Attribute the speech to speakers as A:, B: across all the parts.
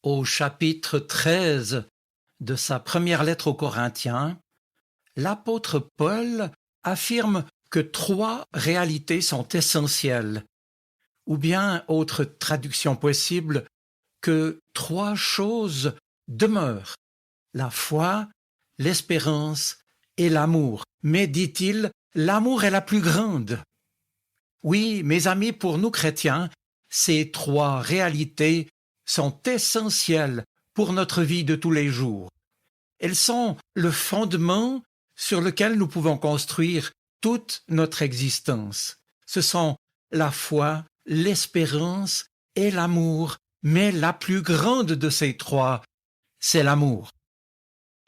A: Au chapitre 13 de sa première lettre aux Corinthiens, l'apôtre Paul affirme que 3 réalités sont essentielles, ou bien, autre traduction possible, que 3 choses demeurent: la foi, l'espérance et l'amour. Mais, dit-il, l'amour est la plus grande. Oui, mes amis, pour nous chrétiens, ces 3 réalités sont essentielles pour notre vie de tous les jours. Elles sont le fondement sur lequel nous pouvons construire toute notre existence. Ce sont la foi, l'espérance et l'amour, mais la plus grande de ces 3, c'est l'amour.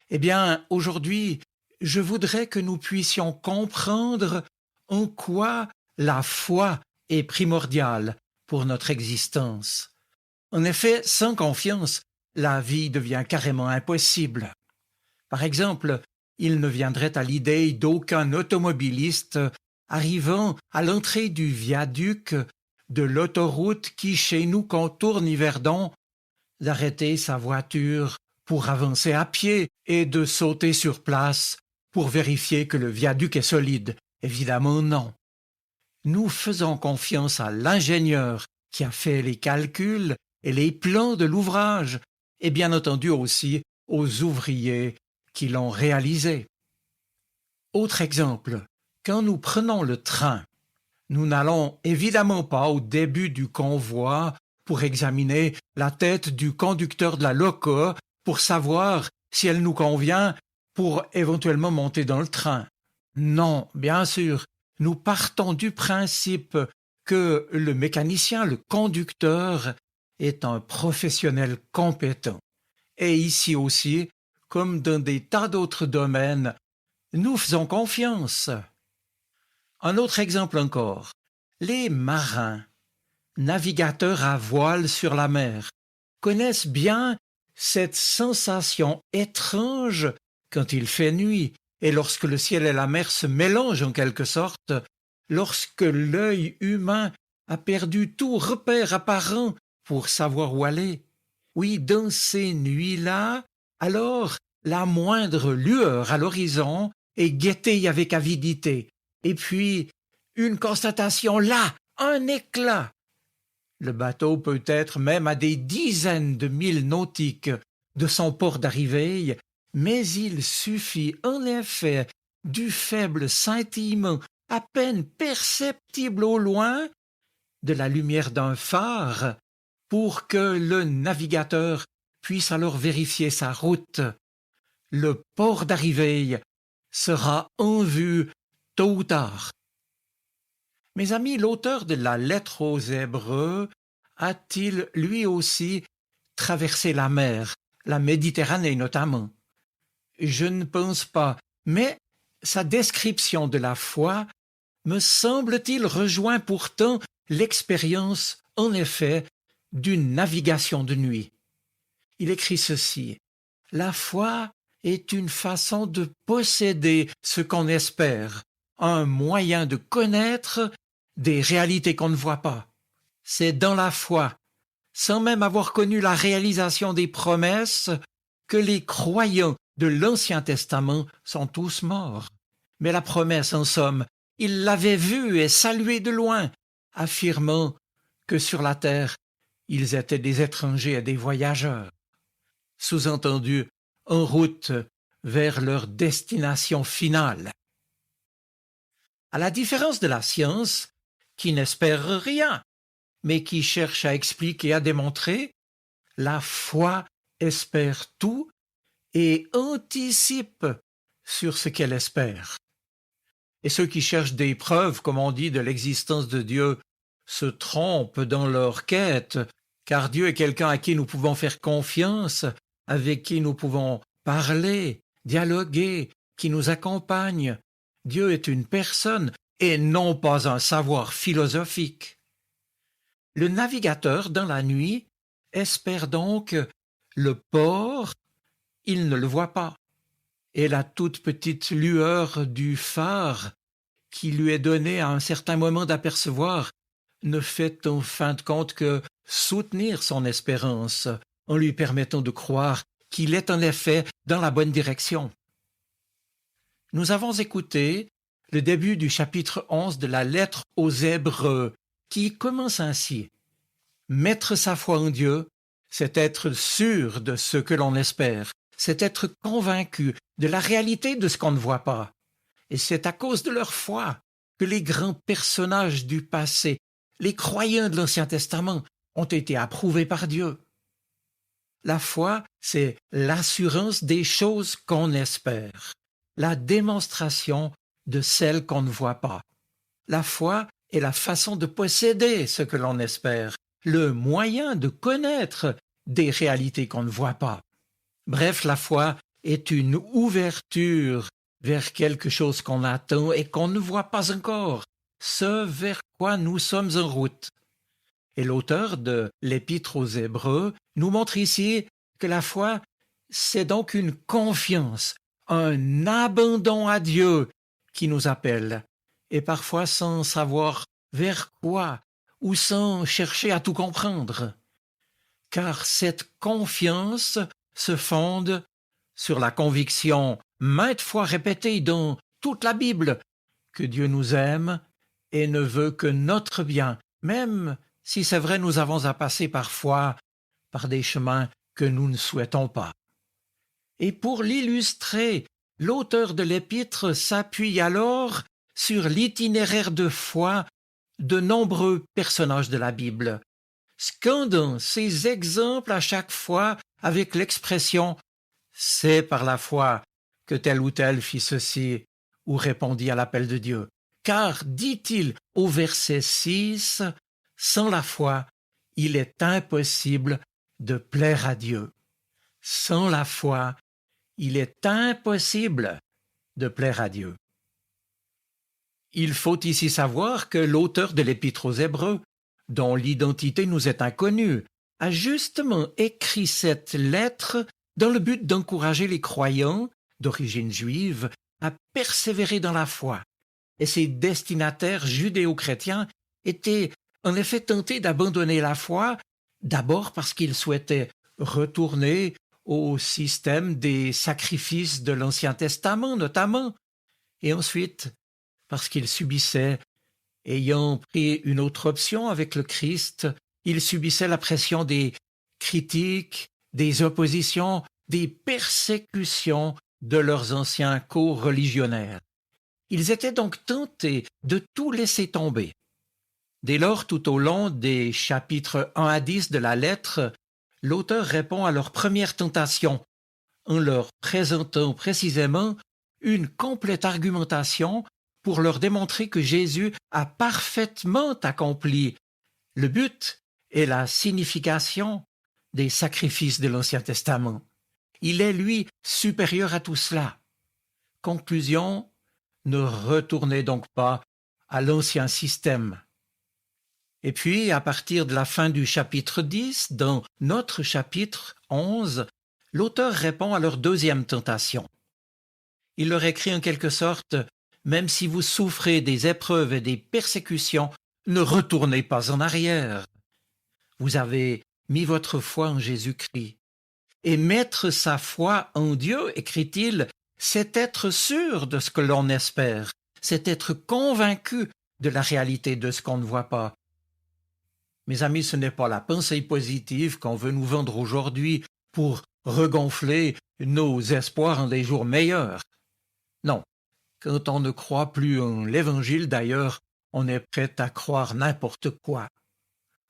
A: Eh bien, aujourd'hui, je voudrais que nous puissions comprendre en quoi la foi est primordiale pour notre existence. En effet, sans confiance, la vie devient carrément impossible. Par exemple, il ne viendrait à l'idée d'aucun automobiliste arrivant à l'entrée du viaduc de l'autoroute qui chez nous contourne Yverdon d'arrêter sa voiture pour avancer à pied et de sauter sur place pour vérifier que le viaduc est solide. Évidemment non. Nous faisons confiance à l'ingénieur qui a fait les calculs et les plans de l'ouvrage, et bien entendu aussi aux ouvriers qui l'ont réalisé. Autre exemple, quand nous prenons le train, nous n'allons évidemment pas au début du convoi pour examiner la tête du conducteur de la loco pour savoir si elle nous convient pour éventuellement monter dans le train. Non, bien sûr, nous partons du principe que le mécanicien, le conducteur, est un professionnel compétent. Et ici aussi, comme dans des tas d'autres domaines, nous faisons confiance. Un autre exemple encore, les marins, navigateurs à voile sur la mer, connaissent bien cette sensation étrange quand il fait nuit et lorsque le ciel et la mer se mélangent en quelque sorte, lorsque l'œil humain a perdu tout repère apparent pour savoir où aller. Oui, dans ces nuits-là, alors la moindre lueur à l'horizon est guettée avec avidité. Et puis, une constatation là, un éclat. Le bateau peut être même à des dizaines de milles nautiques de son port d'arrivée, mais il suffit en effet du faible scintillement à peine perceptible au loin de la lumière d'un phare pour que le navigateur puisse alors vérifier sa route. Le port d'arrivée sera en vue tôt ou tard. Mes amis, l'auteur de la lettre aux Hébreux a-t-il lui aussi traversé la mer, la Méditerranée notamment? Je ne pense pas, mais sa description de la foi me semble-t-il rejoint pourtant l'expérience, en effet, d'une navigation de nuit. Il écrit ceci: « La foi est une façon de posséder ce qu'on espère, un moyen de connaître des réalités qu'on ne voit pas. C'est dans la foi, sans même avoir connu la réalisation des promesses, que les croyants de l'Ancien Testament sont tous morts. Mais la promesse, en somme, ils l'avaient vue et saluée de loin, affirmant que sur la terre, ils étaient des étrangers et des voyageurs. Sous-entendu, en route vers leur destination finale. À la différence de la science, qui n'espère rien, mais qui cherche à expliquer, à démontrer, la foi espère tout et anticipe sur ce qu'elle espère. Et ceux qui cherchent des preuves, comme on dit, de l'existence de Dieu, se trompent dans leur quête, car Dieu est quelqu'un à qui nous pouvons faire confiance, avec qui nous pouvons parler, dialoguer, qui nous accompagne. Dieu est une personne et non pas un savoir philosophique. Le navigateur, dans la nuit, espère donc le port, il ne le voit pas, et la toute petite lueur du phare qui lui est donnée à un certain moment d'apercevoir ne fait en fin de compte que soutenir son espérance en lui permettant de croire qu'il est en effet dans la bonne direction. Nous avons écouté le début du chapitre 11 de la lettre aux Hébreux, qui commence ainsi. Mettre sa foi en Dieu, c'est être sûr de ce que l'on espère, c'est être convaincu de la réalité de ce qu'on ne voit pas. Et c'est à cause de leur foi que les grands personnages du passé, les croyants de l'Ancien Testament, ont été approuvés par Dieu. La foi, c'est l'assurance des choses qu'on espère, la démonstration de celles qu'on ne voit pas. La foi est la façon de posséder ce que l'on espère, le moyen de connaître des réalités qu'on ne voit pas. Bref, la foi est une ouverture vers quelque chose qu'on attend et qu'on ne voit pas encore, ce vers quoi nous sommes en route. Et l'auteur de l'Épître aux Hébreux nous montre ici que la foi, c'est donc une confiance, un abandon à Dieu qui nous appelle, et parfois sans savoir vers quoi ou sans chercher à tout comprendre. Car cette confiance se fonde sur la conviction maintes fois répétée dans toute la Bible que Dieu nous aime et ne veut que notre bien, même si c'est vrai nous avons à passer parfois par des chemins que nous ne souhaitons pas. Et pour l'illustrer, l'auteur de l'Épître s'appuie alors sur l'itinéraire de foi de nombreux personnages de la Bible, scandant ces exemples à chaque fois avec l'expression « c'est par la foi que tel ou tel fit ceci ou répondit à l'appel de Dieu ». Car, dit-il au verset 6, sans la foi, il est impossible de plaire à Dieu. Sans la foi, il est impossible de plaire à Dieu. Il faut ici savoir que l'auteur de l'Épître aux Hébreux, dont l'identité nous est inconnue, a justement écrit cette lettre dans le but d'encourager les croyants d'origine juive à persévérer dans la foi. Et ses destinataires judéo-chrétiens étaient en effet tentés d'abandonner la foi, d'abord parce qu'ils souhaitaient retourner au système des sacrifices de l'Ancien Testament notamment, et ensuite parce qu'ils subissaient, ayant pris une autre option avec le Christ, ils subissaient la pression des critiques, des oppositions, des persécutions de leurs anciens co-religionnaires. Ils étaient donc tentés de tout laisser tomber. Dès lors, tout au long des chapitres 1 à 10 de la lettre, l'auteur répond à leur première tentation en leur présentant précisément une complète argumentation pour leur démontrer que Jésus a parfaitement accompli le but et la signification des sacrifices de l'Ancien Testament. Il est, lui, supérieur à tout cela. Conclusion, ne retournez donc pas à l'ancien système. Et puis, à partir de la fin du chapitre 10, dans notre chapitre 11, l'auteur répond à leur deuxième tentation. Il leur écrit en quelque sorte « Même si vous souffrez des épreuves et des persécutions, ne retournez pas en arrière. Vous avez mis votre foi en Jésus-Christ. Et mettre sa foi en Dieu, écrit-il, c'est être sûr de ce que l'on espère, c'est être convaincu de la réalité de ce qu'on ne voit pas. Mes amis, ce n'est pas la pensée positive qu'on veut nous vendre aujourd'hui pour regonfler nos espoirs en des jours meilleurs. Non, quand on ne croit plus en l'Évangile d'ailleurs, on est prêt à croire n'importe quoi.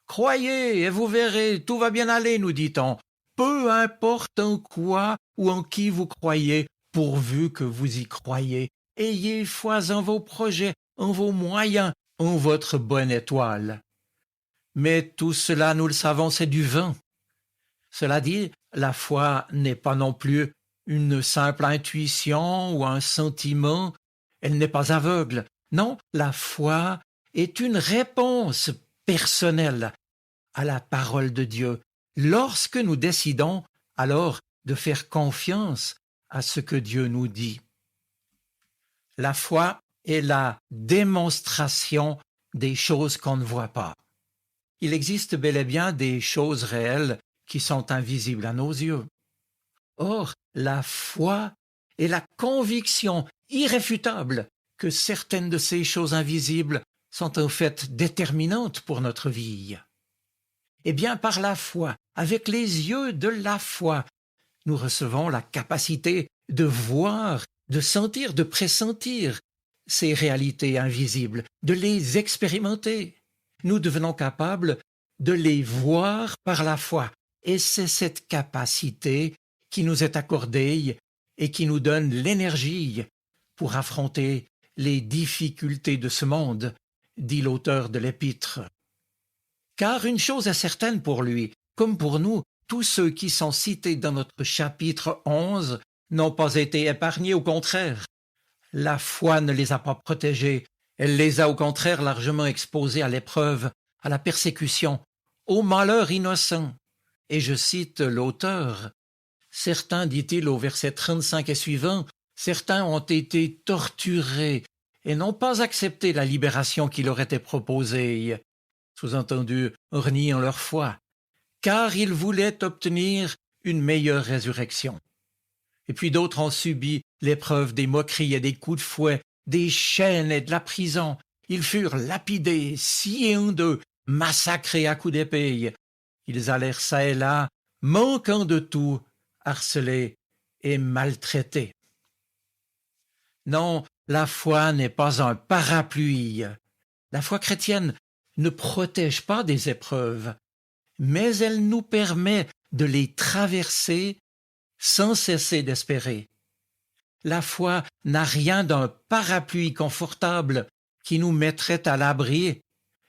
A: Croyez et vous verrez, tout va bien aller, nous dit-on. Peu importe en quoi ou en qui vous croyez, pourvu que vous y croyez. Ayez foi en vos projets, en vos moyens, en votre bonne étoile. Mais tout cela, nous le savons, c'est du vent. Cela dit, la foi n'est pas non plus une simple intuition ou un sentiment, elle n'est pas aveugle. Non, la foi est une réponse personnelle à la parole de Dieu, lorsque nous décidons alors de faire confiance à ce que Dieu nous dit. La foi est la démonstration des choses qu'on ne voit pas. Il existe bel et bien des choses réelles qui sont invisibles à nos yeux. Or, la foi est la conviction irréfutable que certaines de ces choses invisibles sont en fait déterminantes pour notre vie. Eh bien, par la foi, avec les yeux de la foi, nous recevons la capacité de voir, de sentir, de pressentir ces réalités invisibles, de les expérimenter. Nous devenons capables de les voir par la foi. Et c'est cette capacité qui nous est accordée et qui nous donne l'énergie pour affronter les difficultés de ce monde, dit l'auteur de l'Épître. Car une chose est certaine pour lui, comme pour nous, tous ceux qui sont cités dans notre chapitre 11 n'ont pas été épargnés, au contraire. La foi ne les a pas protégés, elle les a au contraire largement exposés à l'épreuve, à la persécution, au malheur innocent. Et je cite l'auteur. Certains, dit-il au verset 35 et suivant, certains ont été torturés et n'ont pas accepté la libération qui leur était proposée, sous-entendu, reniant leur foi, car ils voulaient obtenir une meilleure résurrection. Et puis d'autres ont subi l'épreuve des moqueries et des coups de fouet, des chaînes et de la prison. Ils furent lapidés, sciés en deux, massacrés à coups d'épée. Ils allèrent çà et là, manquant de tout, harcelés et maltraités. Non, la foi n'est pas un parapluie. La foi chrétienne ne protège pas des épreuves, mais elle nous permet de les traverser sans cesser d'espérer. La foi n'a rien d'un parapluie confortable qui nous mettrait à l'abri,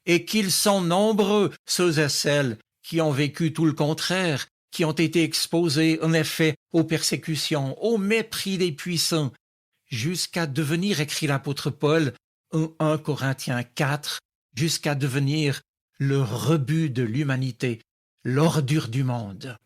A: et qu'ils sont nombreux, ceux et celles qui ont vécu tout le contraire, qui ont été exposés en effet aux persécutions, au mépris des puissants, jusqu'à devenir, écrit l'apôtre Paul en 1 Corinthiens 4, jusqu'à devenir le rebut de l'humanité, l'ordure du monde.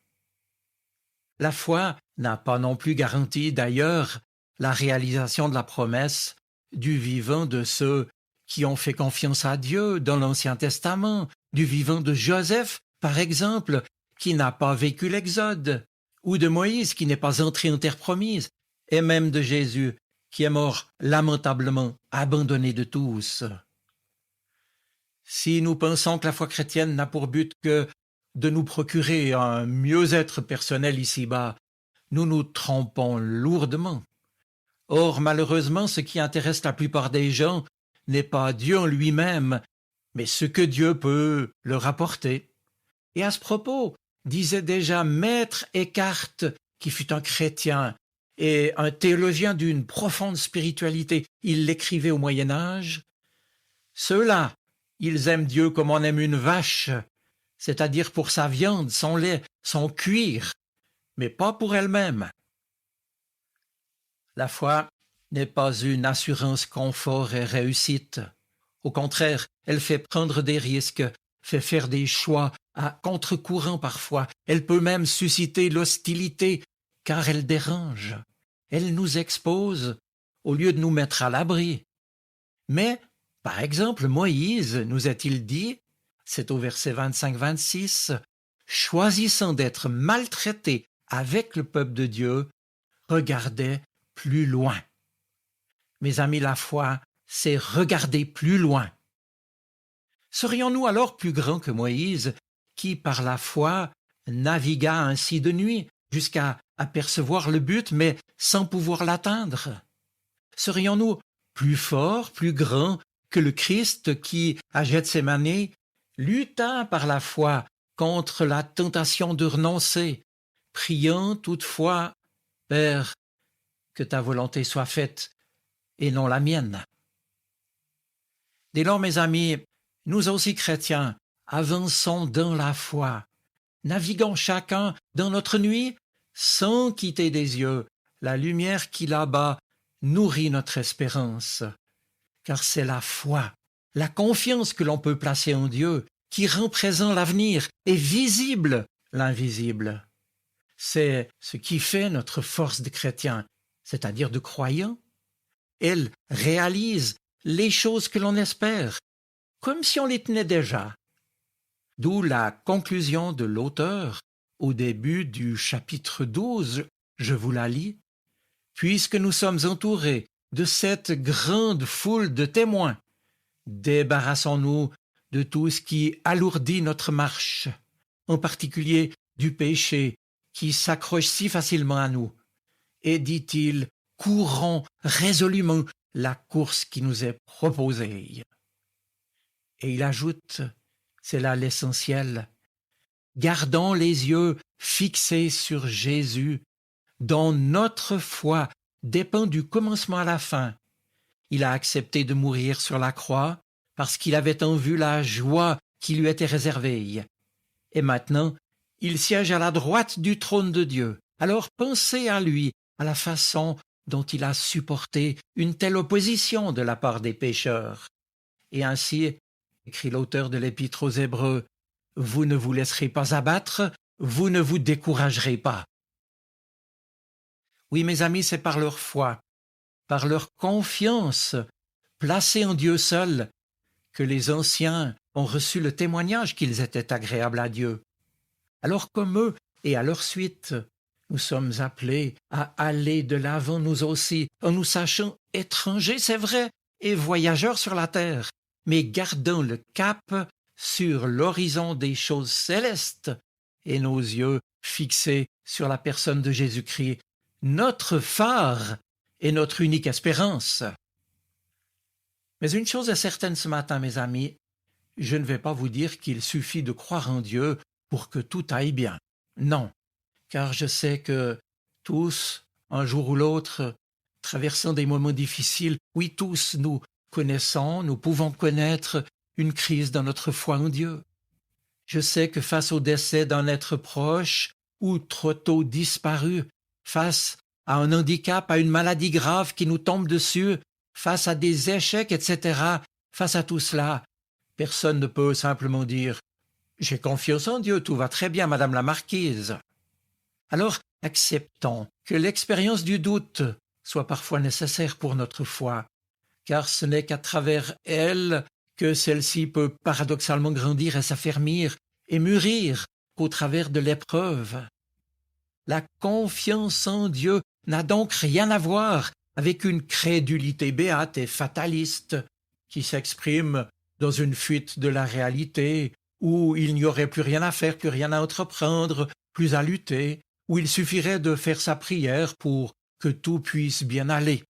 A: La foi n'a pas non plus garanti d'ailleurs la réalisation de la promesse du vivant de ceux qui ont fait confiance à Dieu dans l'Ancien Testament, du vivant de Joseph, par exemple, qui n'a pas vécu l'Exode, ou de Moïse qui n'est pas entré en terre promise, et même de Jésus qui est mort lamentablement, abandonné de tous. Si nous pensons que la foi chrétienne n'a pour but que de nous procurer un mieux-être personnel ici-bas, nous nous trompons lourdement. Or, malheureusement, ce qui intéresse la plupart des gens n'est pas Dieu en lui-même, mais ce que Dieu peut leur apporter. Et à ce propos, disait déjà Maître Eckhart, qui fut un chrétien et un théologien d'une profonde spiritualité, il l'écrivait au Moyen-Âge, « Ceux-là, ils aiment Dieu comme on aime une vache, c'est-à-dire pour sa viande, son lait, son cuir, mais pas pour elle-même. » La foi n'est pas une assurance confort et réussite. Au contraire, elle fait prendre des risques, fait faire des choix à contre-courant parfois. Elle peut même susciter l'hostilité, car elle dérange. Elle nous expose au lieu de nous mettre à l'abri. Mais, par exemple, Moïse, nous a-t-il dit, c'est au verset 25-26, choisissant d'être maltraité avec le peuple de Dieu, regardait plus loin. Mes amis, la foi, c'est regarder plus loin. Serions-nous alors plus grands que Moïse, qui, par la foi, navigua ainsi de nuit, jusqu'à apercevoir le but, mais sans pouvoir l'atteindre? Serions-nous plus forts, plus grands que le Christ qui, à Gethsémani, lutta par la foi contre la tentation de renoncer, priant toutefois, « Père, que ta volonté soit faite et non la mienne. » Dès lors, mes amis, nous aussi chrétiens, avançons dans la foi, naviguons chacun dans notre nuit sans quitter des yeux la lumière qui là-bas nourrit notre espérance. Car c'est la foi, la confiance que l'on peut placer en Dieu qui rend présent l'avenir et visible l'invisible. C'est ce qui fait notre force de chrétien, c'est-à-dire de croyant. Elle réalise les choses que l'on espère, comme si on les tenait déjà. D'où la conclusion de l'auteur au début du chapitre 12, je vous la lis. « Puisque nous sommes entourés de cette grande foule de témoins, débarrassons-nous de tout ce qui alourdit notre marche, en particulier du péché qui s'accroche si facilement à nous. Et, dit-il, courons résolument la course qui nous est proposée. » Et il ajoute, c'est là l'essentiel, « Gardons les yeux fixés sur Jésus, dont notre foi dépend du commencement à la fin. Il a accepté de mourir sur la croix parce qu'il avait en vue la joie qui lui était réservée. Et maintenant, il siège à la droite du trône de Dieu. Alors pensez à lui, à la façon dont il a supporté une telle opposition de la part des pécheurs. Et ainsi, écrit l'auteur de l'Épître aux Hébreux, vous ne vous laisserez pas abattre, vous ne vous découragerez pas. Oui, mes amis, c'est par leur foi, par leur confiance placée en Dieu seul, que les anciens ont reçu le témoignage qu'ils étaient agréables à Dieu. Alors comme eux et à leur suite, nous sommes appelés à aller de l'avant nous aussi, en nous sachant étrangers, c'est vrai, et voyageurs sur la terre, mais gardant le cap sur l'horizon des choses célestes et nos yeux fixés sur la personne de Jésus-Christ, notre phare et notre unique espérance. Mais une chose est certaine ce matin, mes amis, je ne vais pas vous dire qu'il suffit de croire en Dieu pour que tout aille bien. Non, car je sais que tous, un jour ou l'autre, traversant des moments difficiles, oui, tous nous connaissons, nous pouvons connaître une crise dans notre foi en Dieu. Je sais que face au décès d'un être proche ou trop tôt disparu, face à un handicap, à une maladie grave qui nous tombe dessus, face à des échecs, etc., face à tout cela, personne ne peut simplement dire « J'ai confiance en Dieu, tout va très bien, Madame la Marquise ». Alors, acceptons que l'expérience du doute soit parfois nécessaire pour notre foi, car ce n'est qu'à travers elle que celle-ci peut paradoxalement grandir et s'affermir et mûrir qu'au travers de l'épreuve. La confiance en Dieu n'a donc rien à voir avec une crédulité béate et fataliste qui s'exprime dans une fuite de la réalité où il n'y aurait plus rien à faire, plus rien à entreprendre, plus à lutter, où il suffirait de faire sa prière pour que tout puisse bien aller.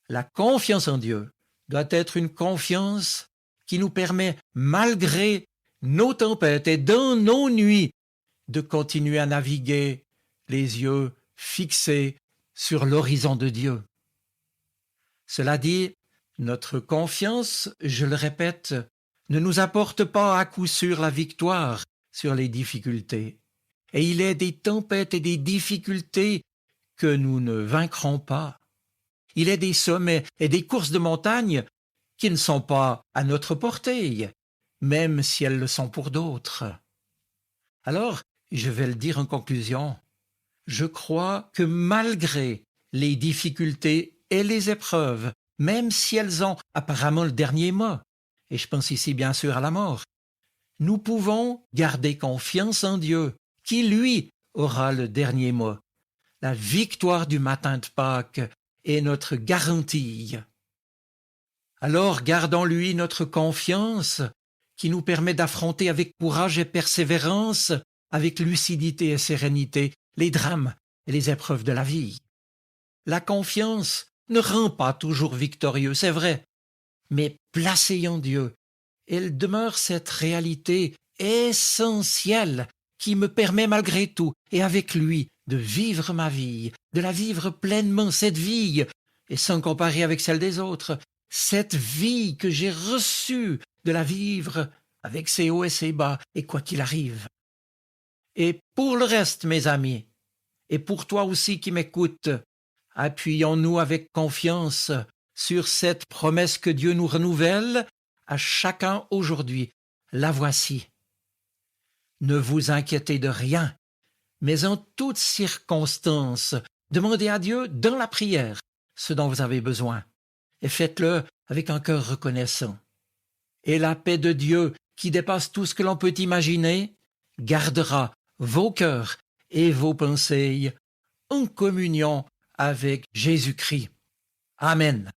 A: La confiance en Dieu doit être une confiance qui nous permet, malgré nos tempêtes et dans nos nuits, de continuer à naviguer les yeux fixés sur l'horizon de Dieu. Cela dit, notre confiance, je le répète, ne nous apporte pas à coup sûr la victoire sur les difficultés. Et il est des tempêtes et des difficultés que nous ne vaincrons pas. Il est des sommets et des courses de montagne qui ne sont pas à notre portée, même si elles le sont pour d'autres. Alors, je vais le dire en conclusion, je crois que malgré les difficultés et les épreuves, même si elles ont apparemment le dernier mot, et je pense ici bien sûr à la mort, nous pouvons garder confiance en Dieu, qui lui aura le dernier mot. La victoire du matin de Pâques est notre garantie. Alors gardons-lui notre confiance, qui nous permet d'affronter avec courage et persévérance, avec lucidité et sérénité, les drames et les épreuves de la vie. La confiance ne rend pas toujours victorieux, c'est vrai, mais placée en Dieu, elle demeure cette réalité essentielle qui me permet malgré tout, et avec lui, de vivre ma vie, de la vivre pleinement, cette vie, et sans comparer avec celle des autres, cette vie que j'ai reçue, de la vivre avec ses hauts et ses bas, et quoi qu'il arrive. Et pour le reste, mes amis, et pour toi aussi qui m'écoutes, appuyons-nous avec confiance sur cette promesse que Dieu nous renouvelle à chacun aujourd'hui. La voici. Ne vous inquiétez de rien, mais en toutes circonstances, demandez à Dieu dans la prière ce dont vous avez besoin, et faites-le avec un cœur reconnaissant. Et la paix de Dieu, qui dépasse tout ce que l'on peut imaginer, gardera vos cœurs et vos pensées en communion avec Jésus-Christ. Amen.